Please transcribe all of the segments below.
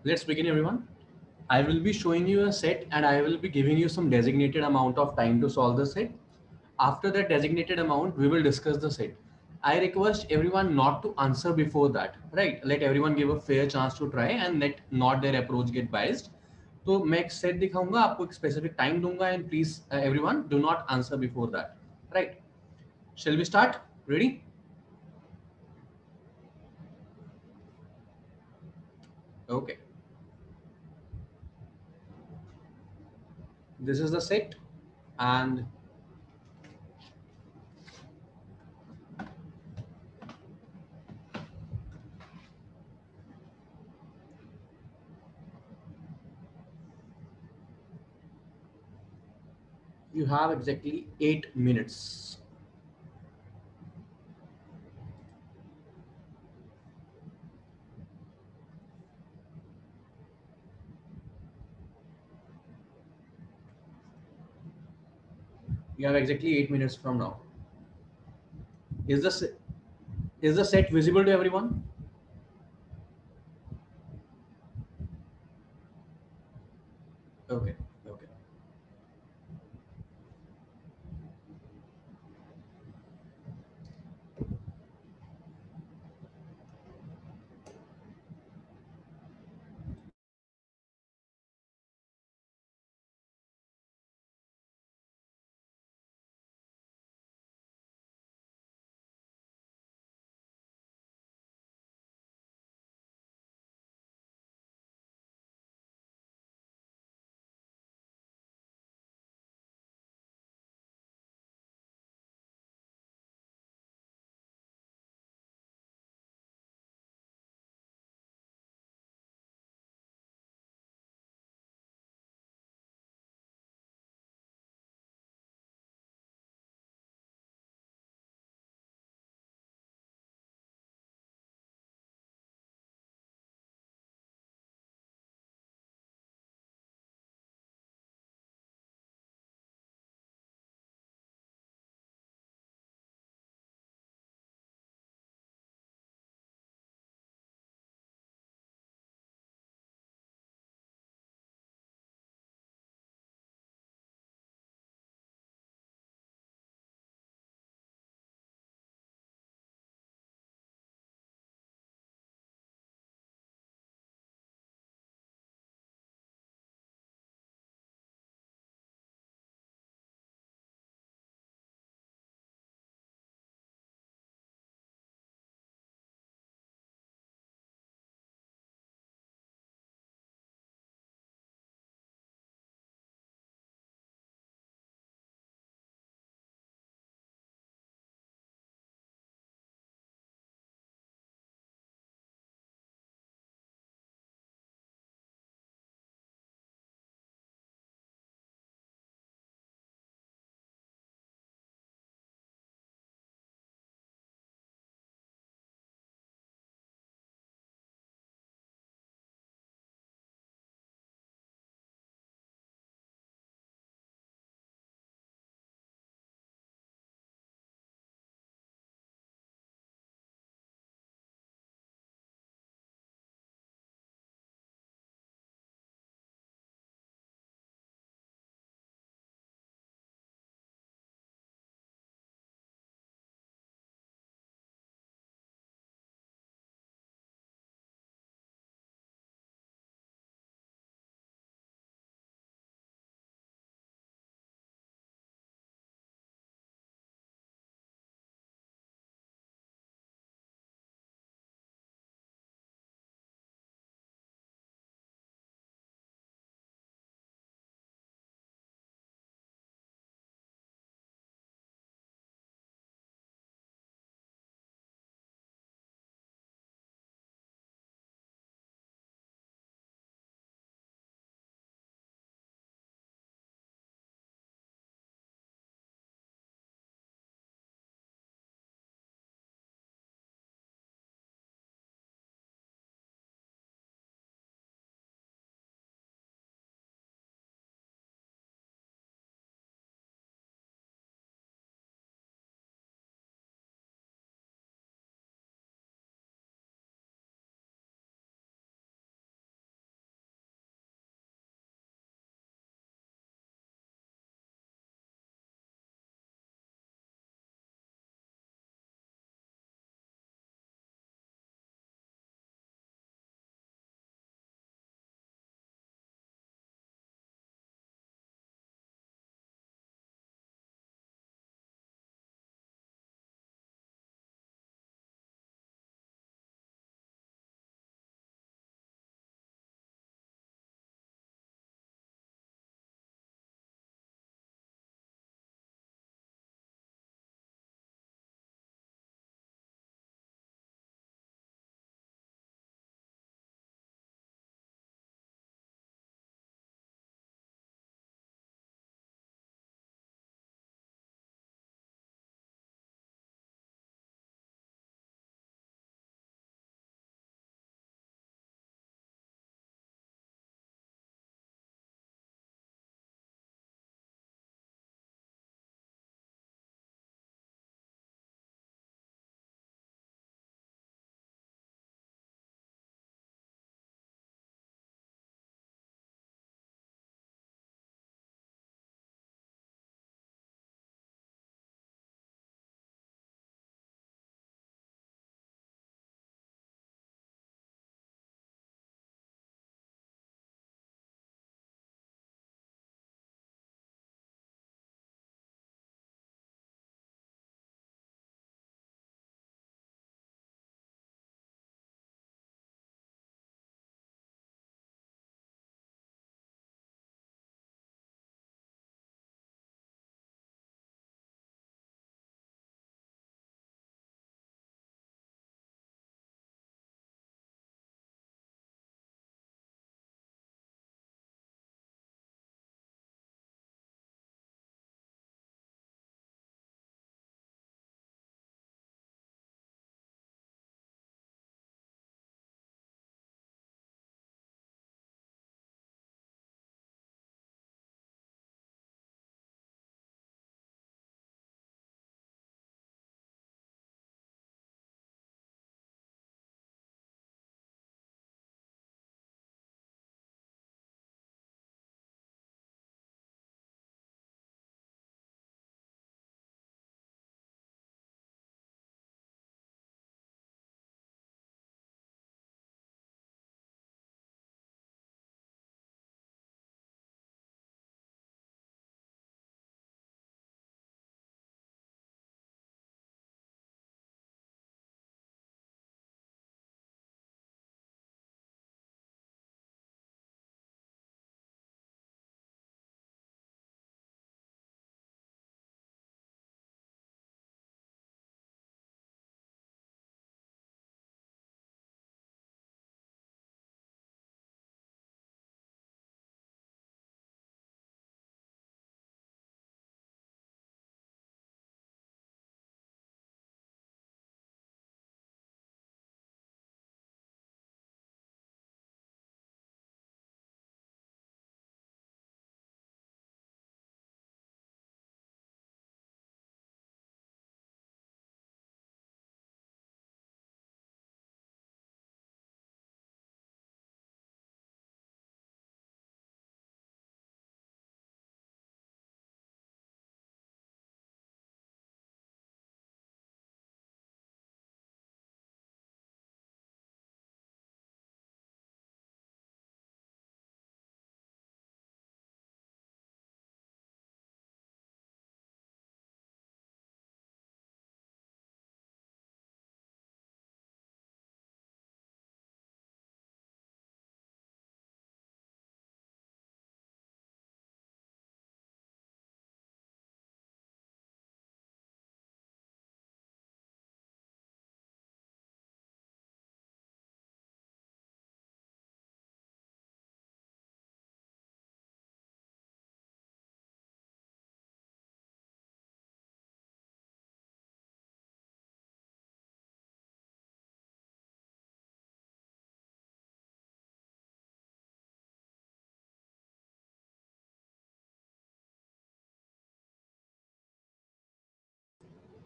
Let's begin, everyone. I will be showing you a set and I will be giving you some designated amount of time to solve the set. After that designated amount, we will discuss the set. I request everyone not to answer before that, right? Let everyone give a fair chance to try and let not their approach get biased. तो मैं एक set दिखाऊंगा आपको एक specific time दूंगा and please everyone do not answer before that right shall we start ready okay this is the set and you have exactly 8 minutes. You have exactly 8 minutes from now. Is the set visible to everyone? Okay. Okay.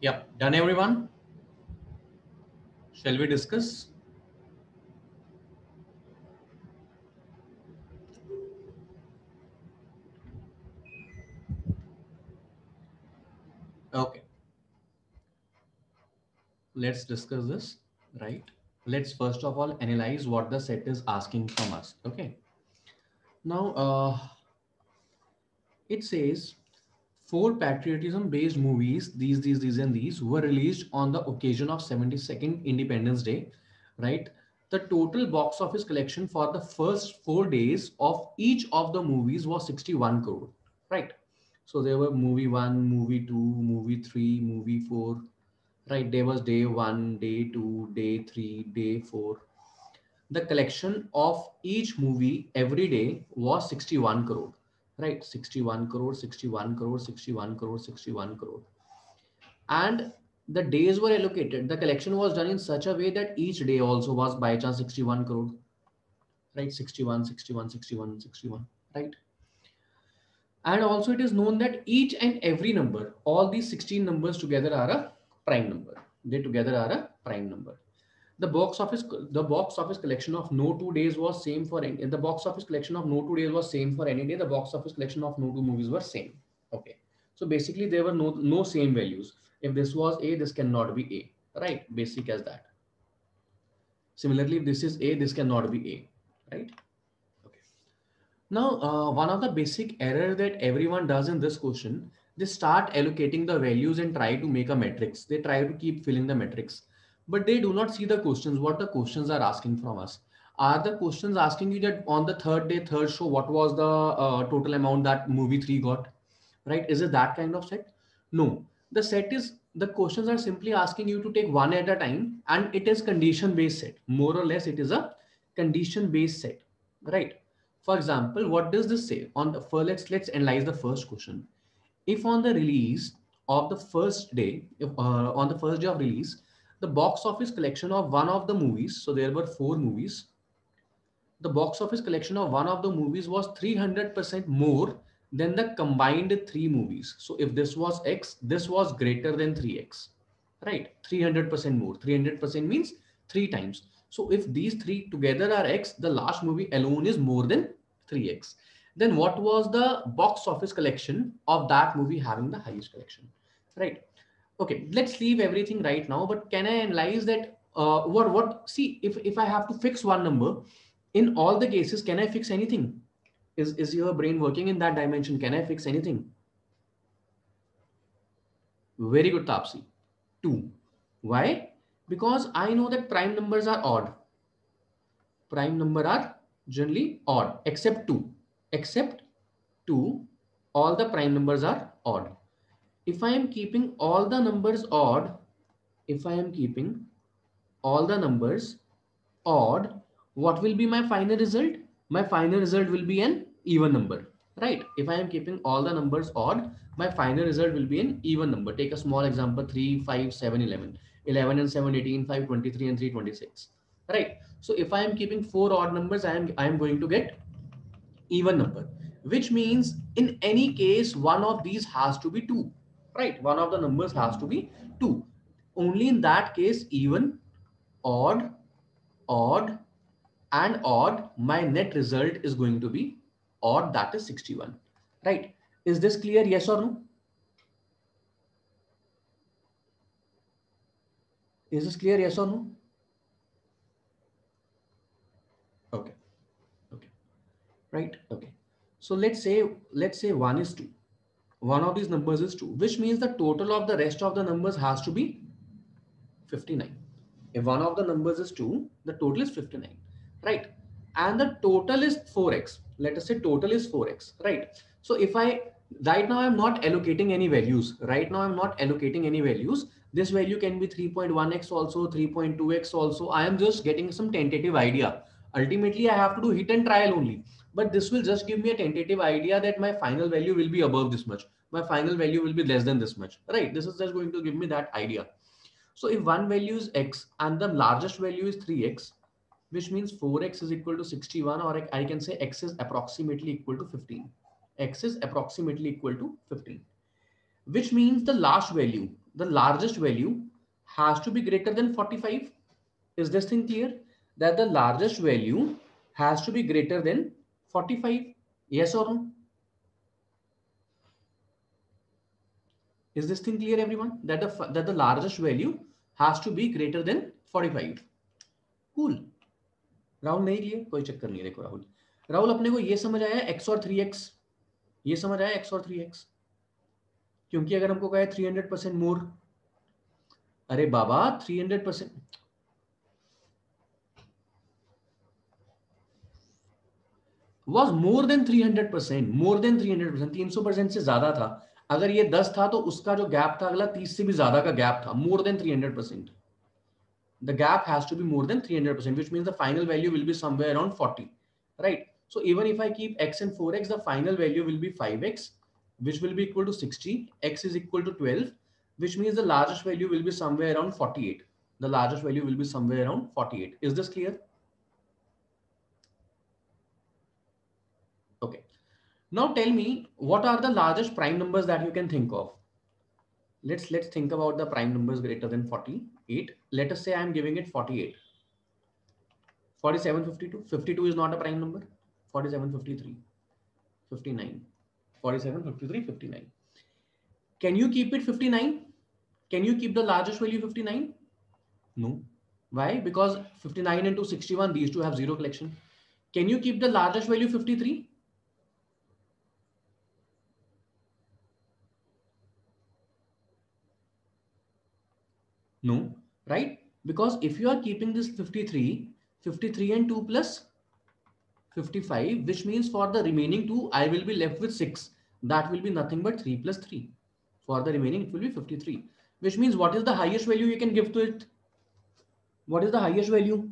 Yep, done everyone. Shall we discuss? Okay, let's discuss this, right? Let's first of all analyze what the set is asking from us. Okay, now it says four patriotism based movies, these, and these were released on the occasion of 72nd Independence Day, right? The total box office collection for the first 4 days of each of the movies was 61 crore, right? So there were movie one, movie two, movie three, movie four, right? There was day one, day two, day three, day four. The collection of each movie every day was 61 crore, right? 61 crore, 61 crore, 61 crore, 61 crore. And the days were allocated. The collection was done in such a way that each day also was by chance 61 crore, right? 61, 61, 61, 61, right? And also it is known that each and every number, all these 16 numbers together are a prime number. They together are a prime number. The box office collection of no 2 days was same for any. The box office collection of no 2 days was same for any day. The box office collection of no two movies were same. Okay. So basically there were no same values. If this was A, this cannot be A. Right? Basic as that. Similarly, if this is A, this cannot be A. Right? Okay. Now, one of the basic error that everyone does in this question, they start allocating the values and try to make a matrix. They try to keep filling the matrix, but they do not see the questions, what the questions are asking from us. Are the questions asking you that on the third day, third show, what was the total amount that movie three got? Right? Is it that kind of set? No. The questions are simply asking you to take one at a time, and it is condition based set. More or less, it is a condition based set, right? For example, what does this say? On the first, let's analyze the first question. If on the release of the first day, if on the first day of release, the box office collection of one of the movies, so there were four movies, the box office collection of one of the movies was 300% more than the combined three movies. So if this was X, this was greater than 3X, right? 300% more. 300% means three times. So if these three together are X, the last movie alone is more than 3X. Then what was the box office collection of that movie having the highest collection, right? Okay, let's leave everything right now, but can I analyze that see, if I have to fix one number, in all the cases, can I fix anything? Is your brain working in that dimension? Can I fix anything? Very good, Tapsi. 2. Why? Because I know that prime numbers are odd. Prime number are generally odd, except 2. Except 2, all the prime numbers are odd. If I am keeping all the numbers odd, if I am keeping all the numbers odd, what will be my final result? My final result will be an even number, right? If I am keeping all the numbers odd, my final result will be an even number. Take a small example, 3, 5, 7, 11. 11 and 7, 18, 5, 23 and 3, 26, right? So if I am keeping four odd numbers, I am going to get even number, which means in any case, one of these has to be 2, right? One of the numbers has to be 2. Only in that case, even, odd, odd, and odd, my net result is going to be odd, that is 61, right? Is this clear? Yes or no? Is this clear? Yes or no? Okay. Okay. Right. Okay. So let's say one is 2. One of these numbers is 2, which means the total of the rest of the numbers has to be 59. If one of the numbers is 2, the total is 59, right? And the total is 4x. Let us say total is 4x, right? So if I, right now I'm not allocating any values. Right now I'm not allocating any values. This value can be 3.1x also, 3.2x also. I am just getting some tentative idea. Ultimately, I have to do hit and trial only. But this will just give me a tentative idea that my final value will be above this much. My final value will be less than this much, right? This is just going to give me that idea. So if one value is x and the largest value is 3x, which means 4x is equal to 61, or I can say x is approximately equal to 15. X is approximately equal to 15, which means the last value, the largest value has to be greater than 45. Is this thing clear? That the largest value has to be greater than 45. Yes or no? Is this thing clear, everyone? That the largest value has to be greater than 45. Cool. Rahul नहीं clear, कोई चक्कर नहीं है। देखो राहुल, राहुल अपने को ये समझ आया x और 3x, ये समझ आया x और 3x, क्योंकि अगर हमको कहे 300% मोर, अरे बाबा 300% was more than 300%, more than 300%, 300% से ज्यादा था। अगर ये 10 था तो उसका जो गैप था अगला 30 से भी ज्यादा का गैप था, more than 300%. The gap has to be more than 300%, which means the final value will be somewhere around 40, right? So even if I keep x and 4x, the final value will be 5x, which will be equal to 60. X is equal to 12, which means the largest value will be somewhere around 48. The largest value will be somewhere around 48. Is this clear? Okay. Now tell me, what are the largest prime numbers that you can think of? Let's think about the prime numbers greater than 48. Let us say I am giving it 48. 47, 52. 52 is not a prime number. 47, 53, 59. 47, 53, 59. Can you keep it 59? Can you keep the largest value 59? No. Why? Because 59 into 61, these two have zero collection. Can you keep the largest value 53? No, right? Because if you are keeping this 53, 53 and 2 plus 55, which means for the remaining 2, I will be left with 6. That will be nothing but 3 plus 3. For the remaining, it will be 53. Which means what is the highest value you can give to it? What is the highest value?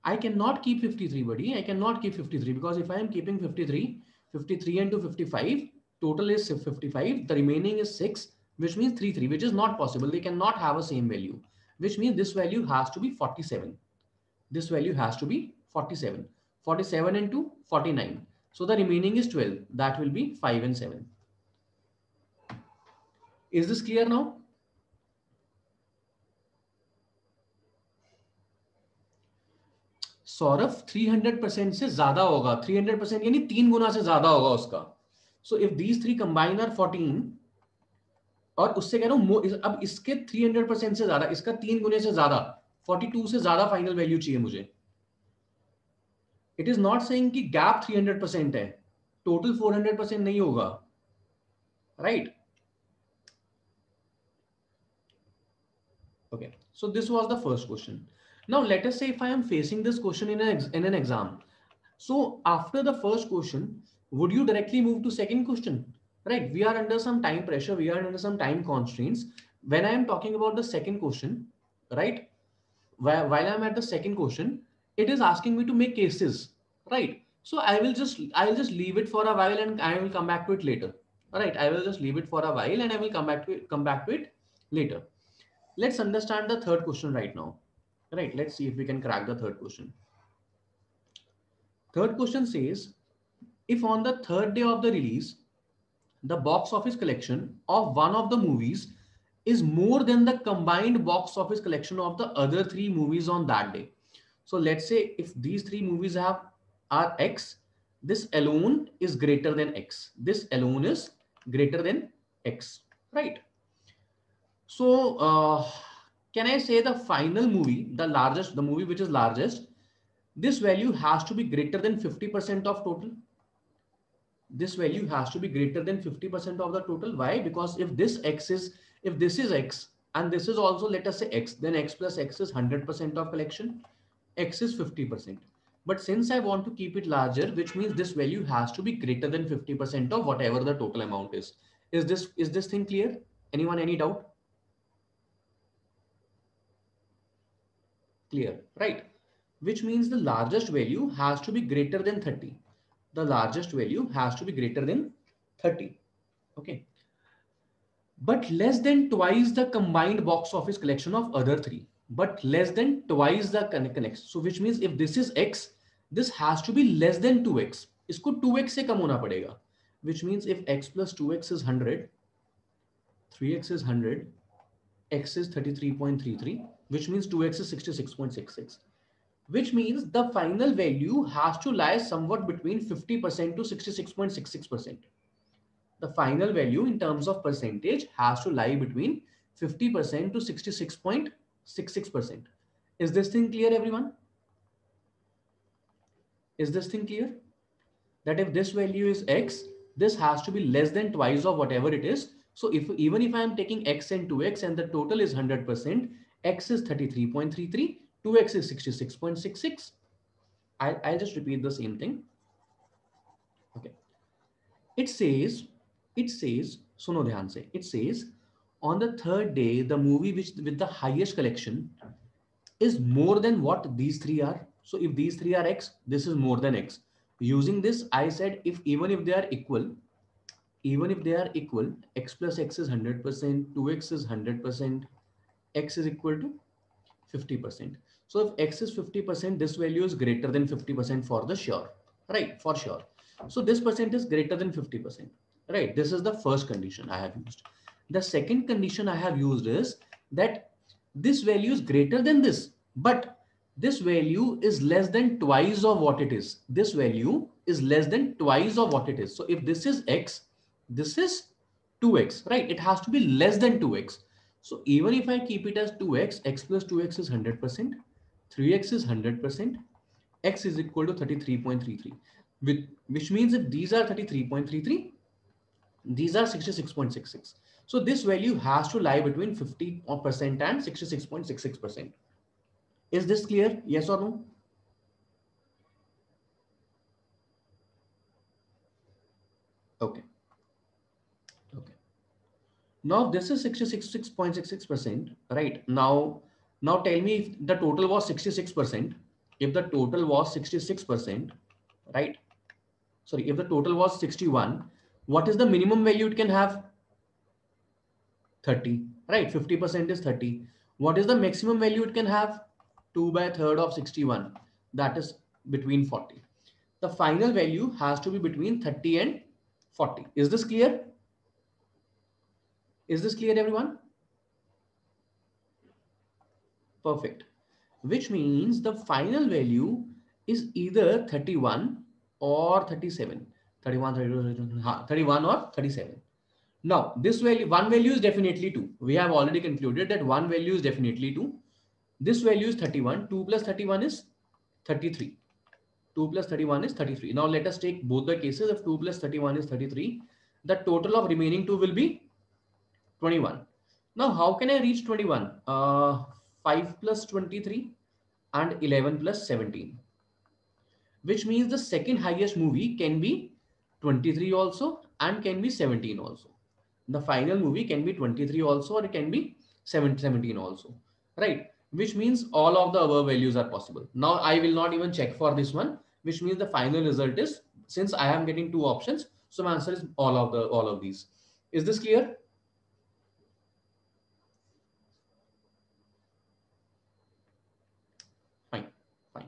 I cannot keep 53, buddy. I cannot keep 53 because if I am keeping 53, 53 into 55, total is 55. The remaining is 6, which means 3, which is not possible. They cannot have a same value, which means this value has to be 47. This value has to be 47. 47 into 49. So the remaining is 12. That will be 5 and 7. Is this clear now? Saurabh 300% से ज्यादा होगा, 300% यानी 3 गुना से ज्यादा होगा उसका. So if these three combine are 14, और उससे कह रहा हूं अब इसके 300% से ज्यादा, इसका 3 गुने से ज्यादा, 42 से ज्यादा फाइनल वैल्यू चाहिए मुझे. इट इज नॉट सेइंग कि गैप 300% है, टोटल 400% नहीं होगा, right? Okay, so this was the first question. Now let us say if I am facing this question in an exam. So after the first question, would you directly move to second question? Right, we are under some time pressure, we are under some time constraints. When I am talking about the second question, right, while I'm at the second question, it is asking me to make cases, right? So I will just leave it for a while and I will come back to it later. All right, I will just leave it for a while and I will come back to it later. Let's understand the third question right now. Right, let's see if we can crack the third question. Third question says, if on the third day of the release, the box office collection of one of the movies is more than the combined box office collection of the other 3 movies on that day. So let's say if these 3 movies are X, this alone is greater than X. This alone is greater than X, right? So can I say the final movie, the movie which is largest, this value has to be greater than 50% of total. This value has to be greater than 50% of the total. Why? Because if this is X and this is also, let us say X, then X plus X is 100% of collection. X is 50%. But since I want to keep it larger, which means this value has to be greater than 50% of whatever the total amount is. Is this thing clear? Anyone, any doubt? Clear, right? Which means the largest value has to be greater than 30. The largest value has to be greater than 30. Okay. But less than twice the combined box office collection of other 3. but less than twice the connection. So which means if this is x, this has to be less than 2x. इसको 2x से कम होना पड़ेगा. Which means if x plus 2x is 100, 3x is 100, x is 33.33, which means 2x is 66.66. Which means the final value has to lie somewhat between 50% to 66.66%. The final value in terms of percentage has to lie between 50% to 66.66%. Is this thing clear, everyone? Is this thing clear? That if this value is x, this has to be less than twice of whatever it is. So even if I am taking x and 2x and the total is 100%, x is 33.33, 2x is 66.66. I'll just repeat the same thing. Okay. It says, suno dhyan se, it says, on the third day, the movie with the highest collection is more than what these three are. So if these three are x, this is more than x. Using this, I said even if they are equal, x plus x is 100%, 2x is 100%, x is equal to 50%. So if x is 50%, this value is greater than 50% for the sure, right? For sure. So this percent is greater than 50%, right? This is the first condition I have used. The second condition I have used is that this value is greater than this, but this value is less than twice of what it is. This value is less than twice of what it is. So if this is x, this is 2x, right? It has to be less than 2x. So even if I keep it as 2x, x plus 2x is 100%, 3x is 100%, x is equal to 33.33, which means if these are 33.33, these are 66.66. So this value has to lie between 50% and 66.66%. Is this clear? Yes or no? Okay. Okay. Now this is 66.66%, right? Now tell me if the total was 66%. If the total was 66%, right? Sorry, if the total was 61, what is the minimum value it can have? 30, right? 50% is 30. What is the maximum value it can have? 2 by third of 61. That is between 40. The final value has to be between 30 and 40. Is this clear? Is this clear, everyone? Perfect. Which means the final value is either 31 or 37. 31, 31 or 37. Now, this value, one value is definitely 2. We have already concluded that one value is definitely 2. This value is 31. 2 plus 31 is 33. 2 plus 31 is 33. Now, let us take both the cases. If 2 plus 31 is 33, the total of remaining 2 will be 21. Now, how can I reach 21? 5 plus 23 and 11 plus 17. Which means the second highest movie can be 23 also and can be 17 also. The final movie can be 23 also or it can be 17 also, right? Which means all of the above values are possible. Now I will not even check for this one, which means the final result is, since I am getting two options, so my answer is all of these. Is this clear? Fine, fine.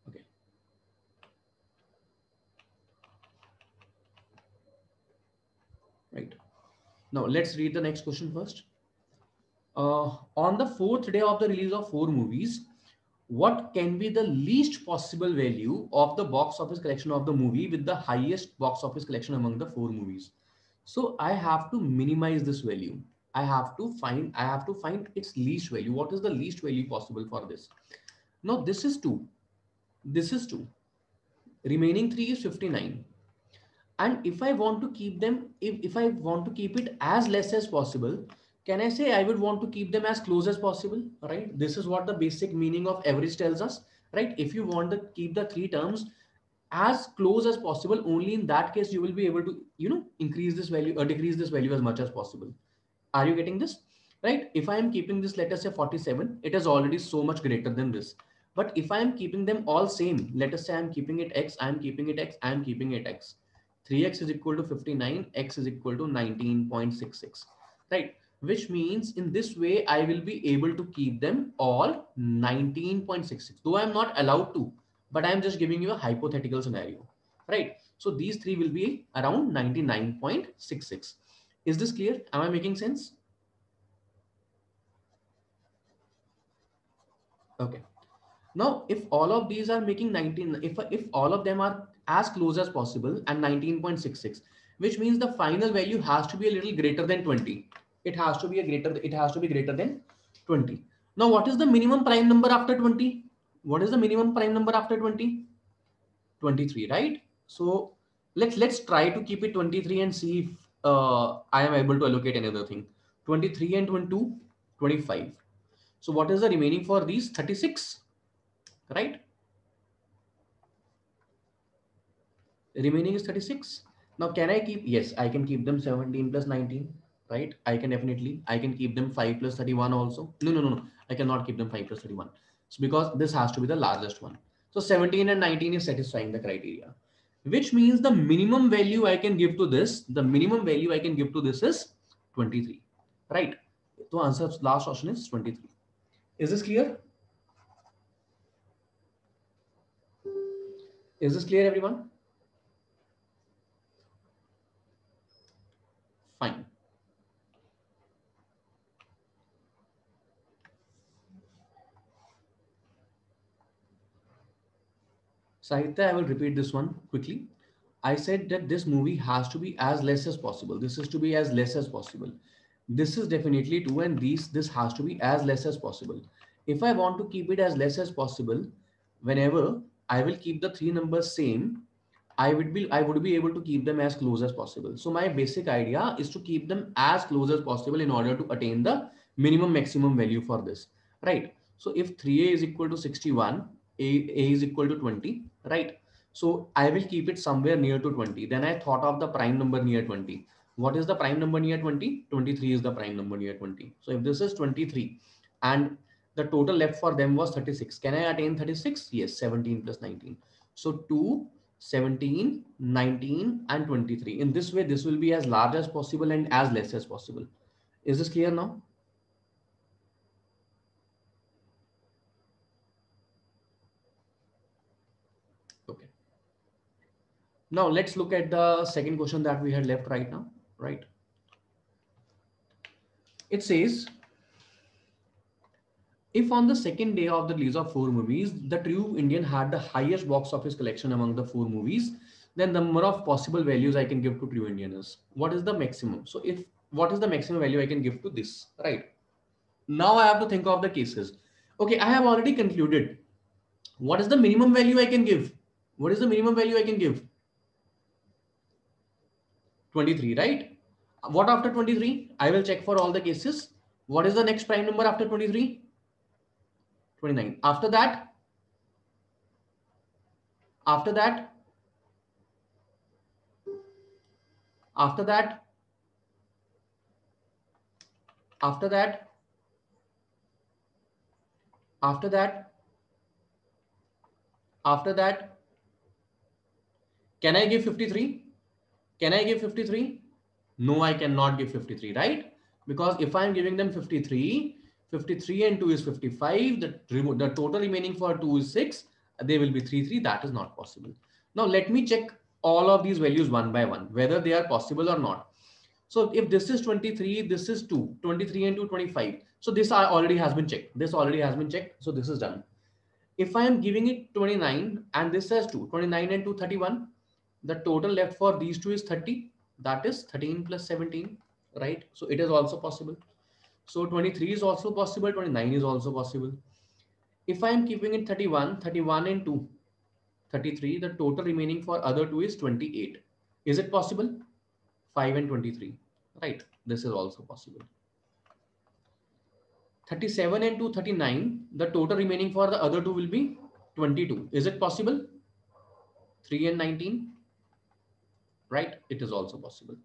Okay. Right. Now let's read the next question first. On the fourth day of the release of four movies, what can be the least possible value of the box office collection of the movie with the highest box office collection among the four movies? So I have to minimize this value. I have to find its least value. What is the least value possible for this? Now this is 2. This is 2. Remaining 3 is 59. And if I want to keep them, if I want to keep it as less as possible, can I say I would want to keep them as close as possible, right? This is what the basic meaning of average tells us, right? If you want to keep the three terms as close as possible, only in that case you will be able to, increase this value or decrease this value as much as possible. Are you getting this? Right? If I am keeping this, let us say 47, it is already so much greater than this. But if I am keeping them all same, let us say I'm keeping it x, I'm keeping it x, I'm keeping it x. 3x is equal to 59, x is equal to 19.66. Right? which means in this way, I will be able to keep them all 19.66, though I'm not allowed to, but I'm just giving you a hypothetical scenario, right? So these three will be around 99.66. Is this clear? Am I making sense? Okay. Now, if all of these are making 19, if all of them are as close as possible and 19.66, which means the final value has to be a little greater than 20. It has to be greater than 20. Now, what is the minimum prime number after 20? What is the minimum prime number after 20? 23, right? So let's try to keep it 23 and see if I am able to allocate another thing. 23 and 22, 25. So what is the remaining for these? 36, right? Remaining is 36. Now, can I keep? Yes, I can keep them 17 plus 19, right? I can definitely. I can keep them 5 plus 31 also. No, no, no, no. I cannot keep them 5 plus 31. So because this has to be the largest one. So 17 and 19 is satisfying the criteria, which means the minimum value I can give to this, the minimum value I can give to this is 23, right? So answer last option is 23. Is this clear? Is this clear, everyone? Fine. Sahitya, I will repeat this one quickly. I said that this movie has to be as less as possible. This is to be as less as possible. This is definitely two, and this has to be as less as possible. If I want to keep it as less as possible, whenever I will keep the three numbers same, I would be able to keep them as close as possible. So my basic idea is to keep them as close as possible in order to attain the minimum maximum value for this, right? So if 3a is equal to 61, a is equal to 20, right? So I will keep it somewhere near to 20. Then I thought of the prime number near 20. What is the prime number near 20? 23 is the prime number near 20. So if this is 23 and the total left for them was 36, can I attain 36? Yes, 17 plus 19. So 2, 17, 19, and 23. In this way, this will be as large as possible and as less as possible. Is this clear now? Okay. Now let's look at the second question that we had left right now, right? It says, if on the second day of the release of four movies, the True Indian had the highest box office collection among the four movies, then the number of possible values I can give to True Indian is, what is the maximum? So if, what is the maximum value I can give to this, right? Now I have to think of the cases. Okay, I have already concluded. What is the minimum value I can give? What is the minimum value I can give? 23, right? What after 23? I will check for all the cases. What is the next prime number after 23? 29. After that, after that, after that, after that, after that, can I give 53? Can I give 53? No, I cannot give 53, right? Because if I'm giving them 53, 53 and 2 is 55, the total remaining for 2 is 6, they will be 3, 3. That is not possible. Now, let me check all of these values one by one, whether they are possible or not. So if this is 23, this is 2, 23 and 2, 25. So this already has been checked. This already has been checked. So this is done. If I am giving it 29 and this says 2, 29 and 2, 31, the total left for these two is 30. That is 13 plus 17, right? So it is also possible. So 23 is also possible. 29 is also possible. If I am keeping it 31, 31 and 2, 33, the total remaining for other two is 28. Is it possible? 5 and 23, right? This is also possible. 37 and 2, 39, the total remaining for the other two will be 22. Is it possible? 3 and 19, right? It is also possible.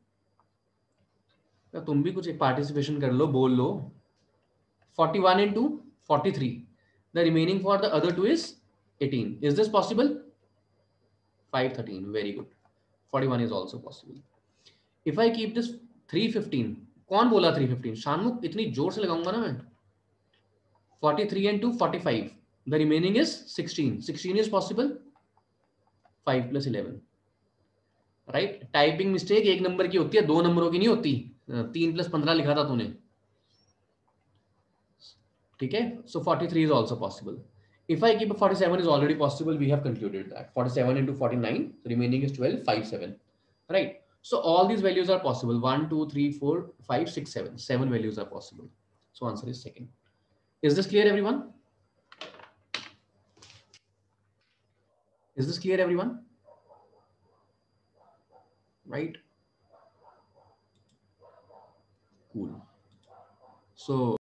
तुम भी कुछ participation कर लो, बोल लो. 41 into 43, the remaining for the other two is 18. Is this possible? 513, very good. 41 is also possible. If I keep this 315, कौन बोला 315? शानमुख, इतनी जोर से लगाऊंगा ना मैं. 43 and 2 45. The remaining is 16. 16 is possible. 5 plus 11. Right. Typing mistake एक नंबर की होती है, दो नंबरों की नहीं होती. 3 plus 15 लिखा था तूने. ठीक है. So 43 is also possible. If I keep a 47 is already possible, we have concluded that 47 into 49, the remaining is 12, 5, 7. Right. So all these values are possible. 1, 2, 3, 4, 5, 6, 7. 7 values are possible. So answer is second. Is this clear, everyone? Is this clear, everyone? Right. Cool. So